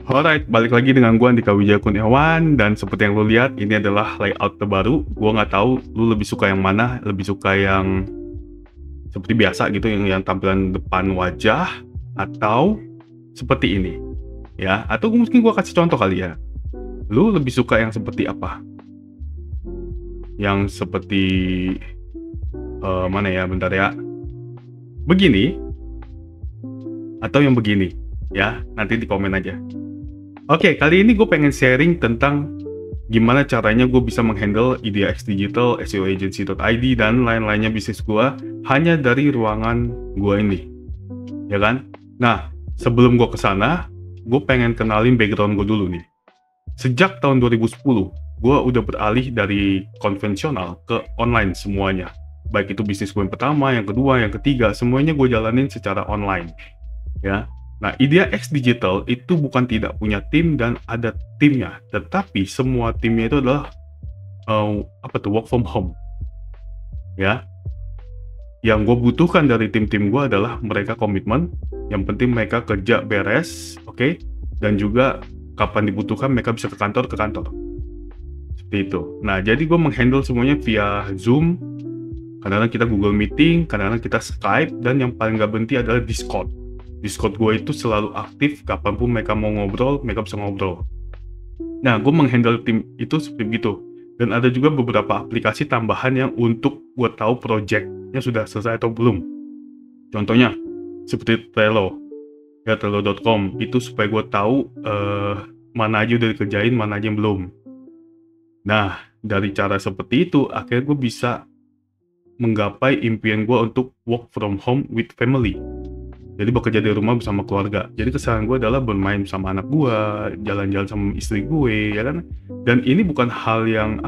Alright, balik lagi dengan gua Andika Wijaya Kurniawan, dan seperti yang lu lihat ini adalah layout terbaru. Gua nggak tahu lu lebih suka yang mana, lebih suka yang seperti biasa gitu, yang tampilan depan wajah, atau seperti ini, ya. Atau mungkin gua kasih contoh kali ya. Lu lebih suka yang seperti apa? Yang seperti mana ya? Bentar ya. Begini atau yang begini, ya. Nanti di komen aja. Oke, kali ini gue pengen sharing tentang gimana caranya gue bisa menghandle IdeaX Digital, SEOagency.id, dan lain-lainnya bisnis gue hanya dari ruangan gue ini, ya kan? Nah, sebelum gue kesana, gue pengen kenalin background gue dulu nih. Sejak tahun 2010, gue udah beralih dari konvensional ke online semuanya. Baik itu bisnis gue yang pertama, yang kedua, yang ketiga, semuanya gue jalanin secara online, ya. Nah, IdeaX Digital itu bukan tidak punya tim dan ada timnya, tetapi semua timnya itu adalah work from home, ya. Yang gue butuhkan dari tim-tim gue adalah mereka komitmen, yang penting mereka kerja beres, oke, dan juga kapan dibutuhkan mereka bisa ke kantor, seperti itu. Nah, jadi gue menghandle semuanya via Zoom, kadang-kadang kita Google Meeting, kadang-kadang kita Skype, dan yang paling gak berhenti adalah Discord. Discord gue itu selalu aktif, kapanpun mereka mau ngobrol, mereka bisa ngobrol. Nah, gue menghandle tim itu seperti itu. Dan ada juga beberapa aplikasi tambahan yang untuk gue tahu projectnya sudah selesai atau belum. Contohnya, seperti Trello, ya Trello.com, itu supaya gue tahu mana aja udah dikerjain, mana aja yang belum. Nah, dari cara seperti itu, akhirnya gue bisa menggapai impian gue untuk work from home with family. Jadi bekerja di rumah bersama keluarga. Jadi kesalahan gue adalah bermain sama anak gue, jalan-jalan sama istri gue, ya kan? Dan ini bukan hal yang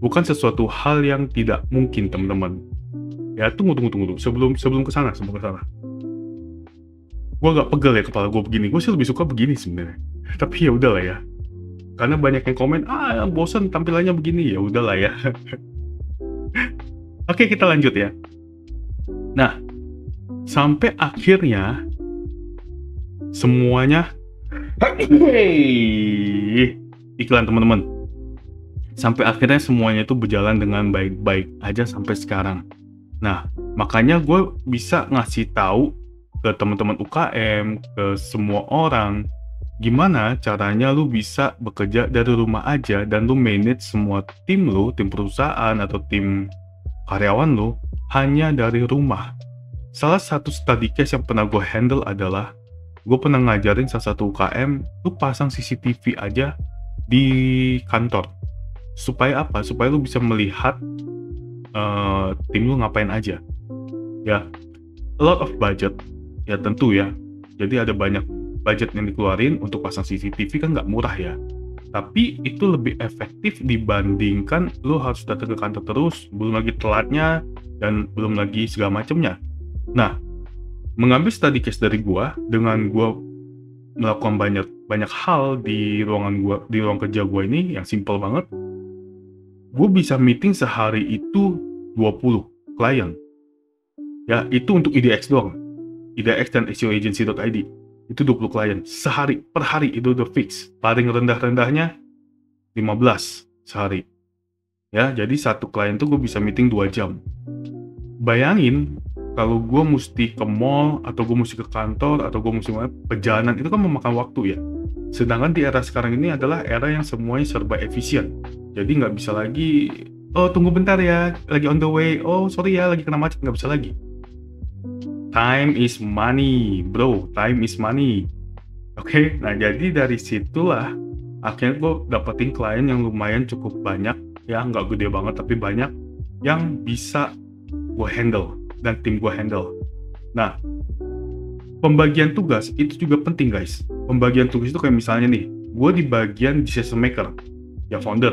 bukan sesuatu hal yang tidak mungkin, teman-teman. Ya, tunggu. Sebelum kesana. Gue agak pegel ya kepala gue begini. Gue sih lebih suka begini sebenarnya. Tapi ya udahlah ya. Karena banyak yang komen, bosan tampilannya begini. Ya udahlah ya. Oke, kita lanjut ya. Nah, sampai akhirnya semuanya iklan, teman-teman. Sampai akhirnya semuanya itu berjalan dengan baik-baik aja sampai sekarang. Nah, makanya gue bisa ngasih tahu ke teman-teman UKM, ke semua orang, gimana caranya lu bisa bekerja dari rumah aja dan lu manage semua tim lu, tim perusahaan atau tim karyawan lu hanya dari rumah. Salah satu study case yang pernah gue handle adalah gue pernah ngajarin salah satu UKM, lu pasang CCTV aja di kantor. Supaya apa? Supaya lu bisa melihat tim lu ngapain aja. Ya, a lot of budget, ya tentu ya. Jadi ada banyak budget yang dikeluarin untuk pasang CCTV, kan nggak murah ya. Tapi itu lebih efektif dibandingkan lu harus datang ke kantor terus, belum lagi telatnya, dan belum lagi segala macamnya. Nah, mengambil study case dari gua, dengan gua melakukan banyak hal di ruang kerja gua ini yang simple banget, gua bisa meeting sehari itu 20 klien. Ya, itu untuk IdeaX doang. IdeaX dan SEOagency.id. Itu 20 klien sehari, per hari itu udah fix. Paling rendah-rendahnya 15 sehari. Ya, jadi satu klien tuh gue bisa meeting 2 jam. Bayangin kalau gue mesti ke mall, atau gue mesti ke kantor, atau gue mesti perjalanan, itu kan memakan waktu ya. Sedangkan di era sekarang ini adalah era yang semuanya serba efisien. Jadi nggak bisa lagi, tunggu bentar ya, lagi on the way, sorry ya, lagi kena macet, nggak bisa lagi. Time is money, bro. Time is money. Oke, nah jadi dari situlah akhirnya gue dapetin klien yang lumayan cukup banyak, ya nggak gede banget tapi banyak, yang bisa gue handle dan tim gue handle. Nah, pembagian tugas itu juga penting, guys. Pembagian tugas itu kayak misalnya nih, gue di bagian decision maker, ya founder,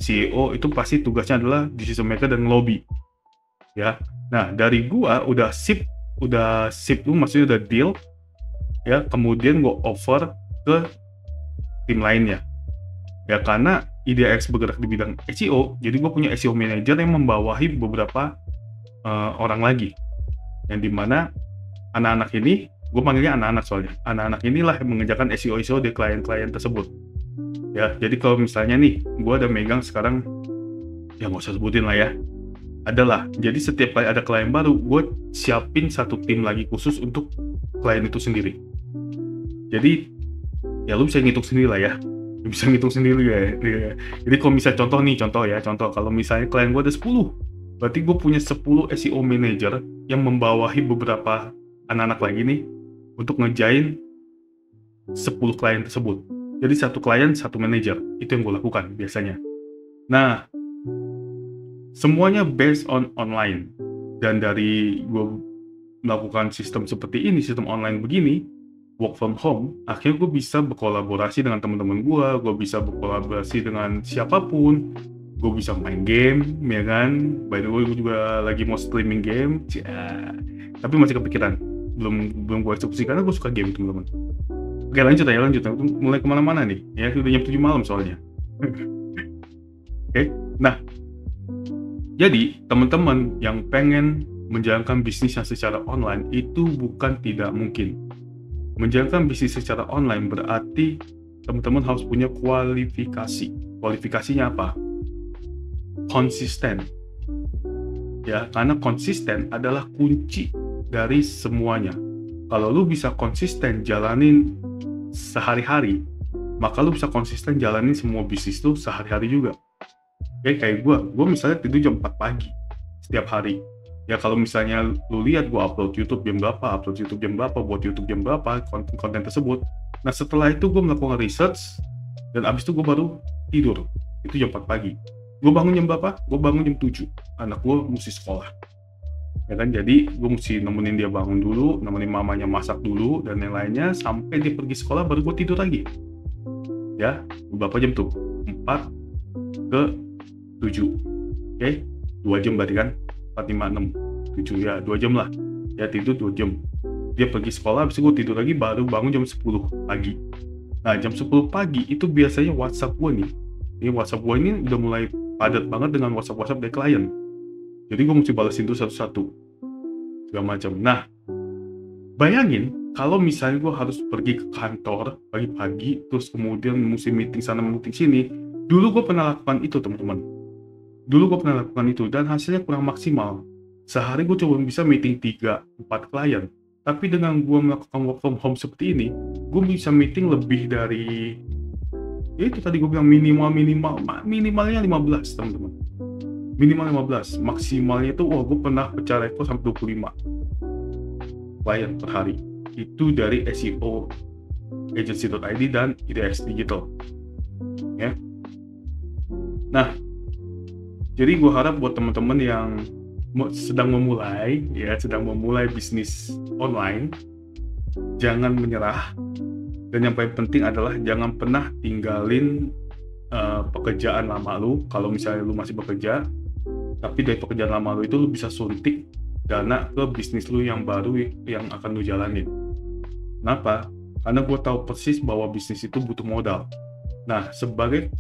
CEO itu pasti tugasnya adalah decision maker dan lobby, ya. Nah, dari gua udah sip lu, maksudnya udah deal, ya, kemudian gua over ke tim lainnya. Ya, karena IdeaX bergerak di bidang SEO, jadi gua punya SEO manager yang membawahi beberapa orang lagi, yang dimana anak-anak ini gue panggilnya anak-anak soalnya. Anak-anak inilah yang mengerjakan SEO di klien-klien tersebut. Ya, jadi kalau misalnya nih, gue ada megang sekarang, ya nggak usah sebutin lah ya, adalah. Jadi setiap kali ada klien baru, gue siapin satu tim lagi khusus untuk klien itu sendiri. Jadi, ya lu bisa ngitung sendiri lah ya. Bisa ngitung sendiri ya. Jadi kalau misalnya contoh, kalau misalnya klien gue ada 10, berarti gue punya 10 SEO manager yang membawahi beberapa anak-anak lagi nih untuk ngejain 10 klien tersebut. Jadi satu klien, satu manager. Itu yang gue lakukan biasanya. Nah, semuanya based on online. Dan dari gue melakukan sistem seperti ini, sistem online begini, work from home, akhirnya gue bisa berkolaborasi dengan teman-teman gue bisa berkolaborasi dengan siapapun, gue bisa main game, ya kan? By the way, gue juga lagi mau streaming game, tapi masih kepikiran, belum gue eksekusi karena gue suka game, teman-teman. Oke, lanjut. Mulai kemana-mana nih, ya udah jam 7 malam soalnya. Oke, nah, jadi teman-teman yang pengen menjalankan bisnisnya secara online itu bukan tidak mungkin. Menjalankan bisnis secara online berarti teman-teman harus punya kualifikasi. Kualifikasinya apa? Konsisten. Ya, karena konsisten adalah kunci dari semuanya. Kalau lu bisa konsisten jalanin sehari-hari, maka lu bisa konsisten jalanin semua bisnis lu sehari-hari juga. Kayak gue misalnya tidur jam 4 pagi setiap hari. Ya kalau misalnya lu lihat gue upload YouTube jam berapa, buat YouTube jam berapa, konten tersebut. Nah setelah itu gue melakukan research, dan abis itu gue baru tidur. Itu jam 4 pagi. Gue bangun jam berapa? Gue bangun jam 7. Anak gue mesti sekolah. Ya kan, jadi gue mesti nemenin dia bangun dulu, nemenin mamanya masak dulu, dan yang lainnya, sampai dia pergi sekolah baru gue tidur lagi. Ya, berapa jam tuh? 4 ke 7. Oke, 2 jam berarti kan? 4, 5, 6, 7, ya 2 jam lah. Ya tidur 2 jam. Dia pergi sekolah, habis itu gue tidur lagi, baru bangun jam 10 pagi. Nah, jam 10 pagi itu biasanya WhatsApp gue nih. Ini WhatsApp gue ini udah mulai padat banget dengan WhatsApp dari klien. Jadi gue mesti balesin itu satu-satu, segala macam. Nah, bayangin kalau misalnya gue harus pergi ke kantor pagi-pagi, terus kemudian mesti meeting sana, meeting sini. Dulu gue pernah lakukan itu, teman-teman. Dan hasilnya kurang maksimal. Sehari gue coba bisa meeting 3-4 klien. Tapi dengan gue melakukan work from home seperti ini, gue bisa meeting lebih dari, ya itu tadi gue bilang minimalnya 15, teman-teman. Minimal 15, maksimalnya itu gue pernah pecah rekor sampai 25 klien per hari. Itu dari SEO agency.id dan IDX Digital. Ya. Nah, jadi gue harap buat teman-teman yang sedang memulai bisnis online, jangan menyerah. Dan yang paling penting adalah jangan pernah tinggalin pekerjaan lama lu. Kalau misalnya lu masih bekerja, tapi dari pekerjaan lama lu itu lu bisa suntik dana ke bisnis lu yang baru yang akan lu jalanin. Kenapa? Karena gue tahu persis bahwa bisnis itu butuh modal. Nah, sebagai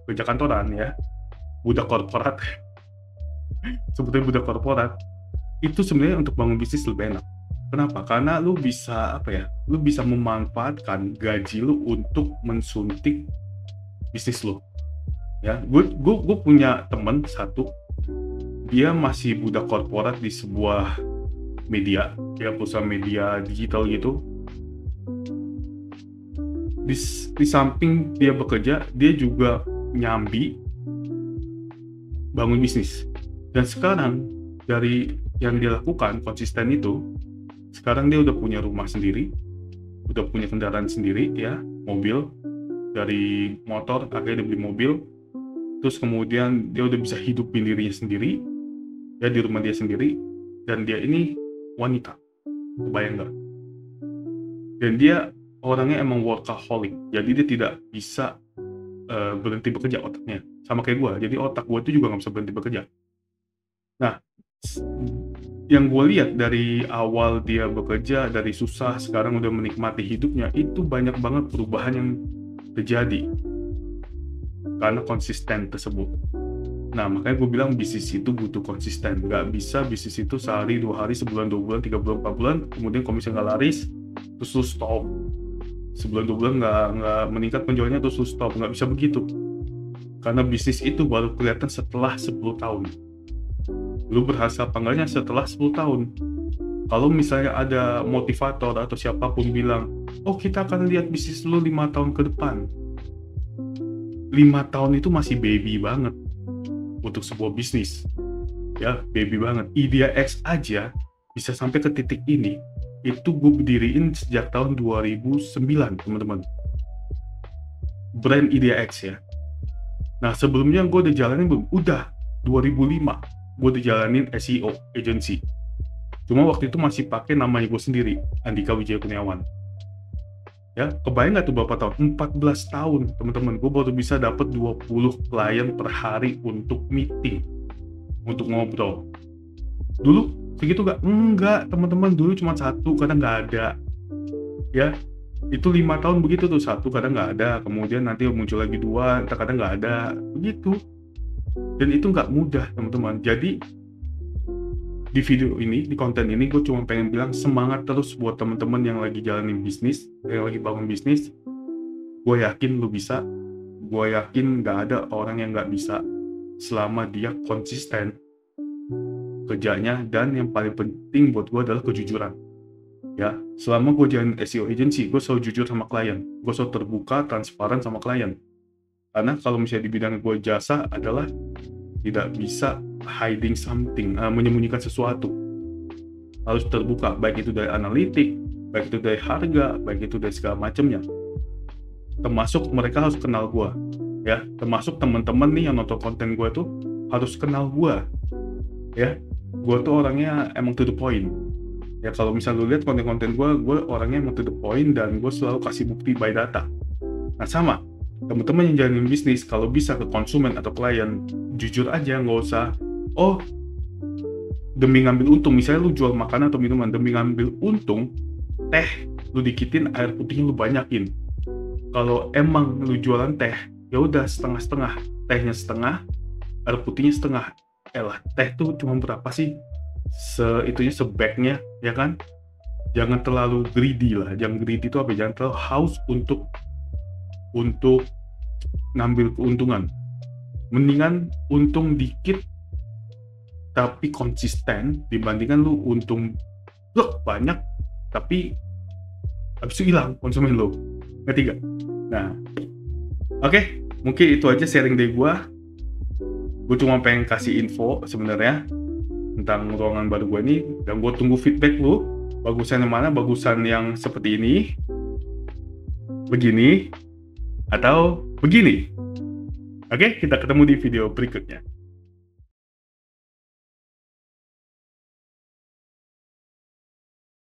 kerja kantoran ya, budak korporat, sebetulnya budak korporat, itu sebenarnya untuk bangun bisnis lebih enak. Kenapa? Karena lu bisa lu bisa memanfaatkan gaji lu untuk mensuntik bisnis lu. Ya, gue punya temen satu, dia masih budak korporat di sebuah media, ya perusahaan media digital gitu. Di samping dia bekerja, dia juga nyambi bangun bisnis. Dan sekarang dari yang dia lakukan konsisten itu, sekarang dia udah punya rumah sendiri, udah punya kendaraan sendiri ya, mobil, dari motor akhirnya dia beli mobil. Terus kemudian dia udah bisa hidupin dirinya sendiri, ya di rumah dia sendiri, dan dia ini wanita, kebayang nggak? Dan dia orangnya emang workaholic, jadi dia tidak bisa berhenti bekerja otaknya, sama kayak gue. Jadi otak gue itu juga nggak bisa berhenti bekerja. Nah, yang gue lihat dari awal dia bekerja, dari susah, sekarang udah menikmati hidupnya, itu banyak banget perubahan yang terjadi karena konsisten tersebut. Nah, makanya gue bilang bisnis itu butuh konsisten. Nggak bisa bisnis itu sehari, 2 hari, sebulan, 2 bulan, 3 bulan, 4 bulan, kemudian kalau misalnya nggak laris, terus lu stop. Sebulan, 2 bulan nggak meningkat penjualannya, terus lu stop. Nggak bisa begitu. Karena bisnis itu baru kelihatan setelah 10 tahun. Lu berhasil apa enggaknya setelah 10 tahun. Kalau misalnya ada motivator atau siapapun bilang, oh kita akan lihat bisnis lu 5 tahun ke depan. 5 tahun itu masih baby banget untuk sebuah bisnis, ya baby banget. Idea X aja bisa sampai ke titik ini, itu gue berdiriin sejak tahun 2009, teman-teman. Brand Idea X ya. Nah, sebelumnya gue udah jalanin belum? Udah, 2005 gue udah jalanin SEO agency. Cuma waktu itu masih pakai namanya gue sendiri, Andika Wijaya Kurniawan. Ya, kebayang nggak tuh berapa tahun? 14 tahun, teman-teman. Gue baru bisa dapat 20 klien per hari untuk meeting, untuk ngobrol. Dulu segitu nggak? Enggak, teman-teman. Dulu cuma satu, kadang nggak ada. Ya, itu 5 tahun begitu tuh, satu kadang nggak ada. Kemudian nanti muncul lagi 2, entah kadang nggak ada. Begitu. Dan itu nggak mudah, teman-teman. Jadi, di video ini, di konten ini, gue cuma pengen bilang semangat terus buat teman-teman yang lagi jalanin bisnis, yang lagi bangun bisnis. Gue yakin lu bisa. Gue yakin nggak ada orang yang nggak bisa selama dia konsisten kerjanya, dan yang paling penting buat gue adalah kejujuran. Ya, selama gue jalanin SEO agency, gue selalu jujur sama klien. Gue selalu terbuka, transparan sama klien. Karena kalau misalnya di bidang gue jasa adalah tidak bisa hiding something, menyembunyikan sesuatu. Harus terbuka, baik itu dari analitik, baik itu dari harga, baik itu dari segala macamnya. Termasuk mereka harus kenal gue, ya. Termasuk teman-teman nih yang nonton konten gue tuh harus kenal gue, ya. Gue tuh orangnya emang to the point. Ya kalau misalnya lu lihat konten-konten gue orangnya emang to the point, dan gue selalu kasih bukti by data. Nah sama, teman-teman yang jalanin bisnis, kalau bisa ke konsumen atau klien, jujur aja, nggak usah, oh demi ngambil untung, misalnya lu jual makanan atau minuman, demi ngambil untung, teh lu dikitin, air putihnya lu banyakin. Kalau emang lu jualan teh, ya udah setengah-setengah, tehnya setengah, air putihnya setengah. Elah, teh tuh cuma berapa sih? Sebagnya, ya kan? Jangan terlalu greedy lah. Jangan greedy itu apa? Jangan terlalu haus untuk ngambil keuntungan. Mendingan untung dikit tapi konsisten dibandingkan lu untung banyak tapi habis itu hilang konsumen lu. Ngerti gak? Nah, oke, mungkin itu aja sharing dari gua. Gue cuma pengen kasih info sebenarnya tentang ruangan baru gue ini, dan gue tunggu feedback lu. Bagusan yang mana? Bagusan yang seperti ini, begini, atau begini. Oke, kita ketemu di video berikutnya.